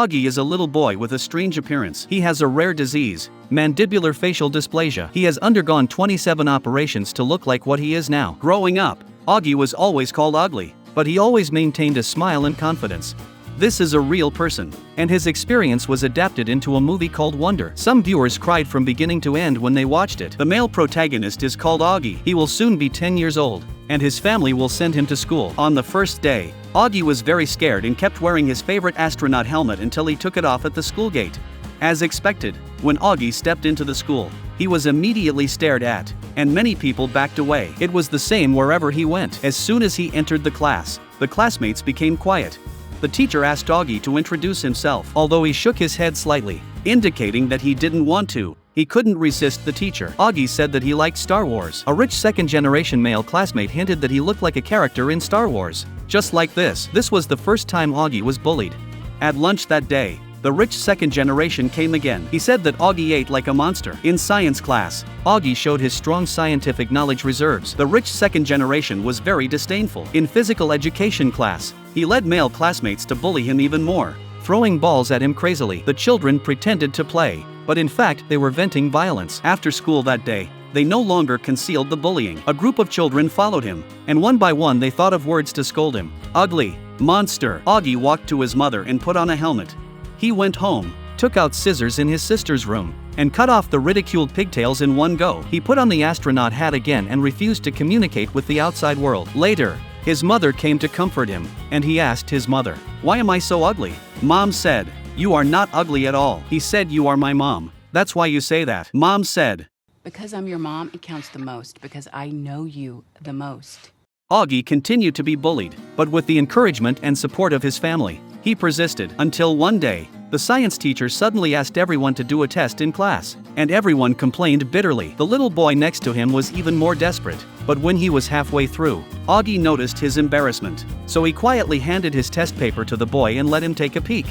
Augie is a little boy with a strange appearance. He has a rare disease, mandibular facial dysplasia. He has undergone 27 operations to look like what he is now. Growing up, Augie was always called ugly, but he always maintained a smile and confidence. This is a real person, and his experience was adapted into a movie called Wonder. Some viewers cried from beginning to end when they watched it. The male protagonist is called Augie. He will soon be 10 years old, and his family will send him to school. On the first day, Augie was very scared and kept wearing his favorite astronaut helmet until he took it off at the school gate. As expected, when Augie stepped into the school, he was immediately stared at, and many people backed away. It was the same wherever he went. As soon as he entered the class, the classmates became quiet. The teacher asked Augie to introduce himself, although he shook his head slightly, indicating that he didn't want to. He couldn't resist the teacher. Augie said that he liked Star Wars. A rich second-generation male classmate hinted that he looked like a character in Star Wars. Just like this. This was the first time Augie was bullied. At lunch that day, the rich second generation came again. He said that Augie ate like a monster. In science class, Augie showed his strong scientific knowledge reserves. The rich second generation was very disdainful. In physical education class, he led male classmates to bully him even more, throwing balls at him crazily. The children pretended to play, but in fact they were venting violence. After school that day, they no longer concealed the bullying. A group of children followed him, and one by one they thought of words to scold him. Ugly, monster. Augie walked to his mother and put on a helmet. He went home, took out scissors in his sister's room, and cut off the ridiculed pigtails in one go. He put on the astronaut hat again and refused to communicate with the outside world. Later, his mother came to comfort him, and he asked his mother, "Why am I so ugly?" Mom said, "You are not ugly at all." He said, "You are my mom. That's why you say that." Mom said, "Because I'm your mom, it counts the most, because I know you the most." Augie continued to be bullied, but with the encouragement and support of his family, he persisted until one day, the science teacher suddenly asked everyone to do a test in class, and everyone complained bitterly. The little boy next to him was even more desperate, but when he was halfway through, Augie noticed his embarrassment, so he quietly handed his test paper to the boy and let him take a peek.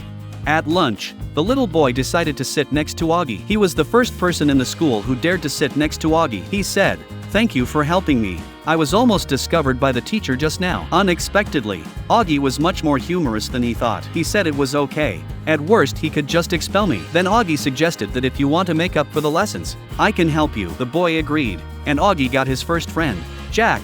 At lunch, the little boy decided to sit next to Augie. He was the first person in the school who dared to sit next to Augie. He said, "Thank you for helping me. I was almost discovered by the teacher just now." Unexpectedly, Augie was much more humorous than he thought. He said it was okay. At worst, he could just expel me. Then Augie suggested that if you want to make up for the lessons, I can help you. The boy agreed, and Augie got his first friend, Jack.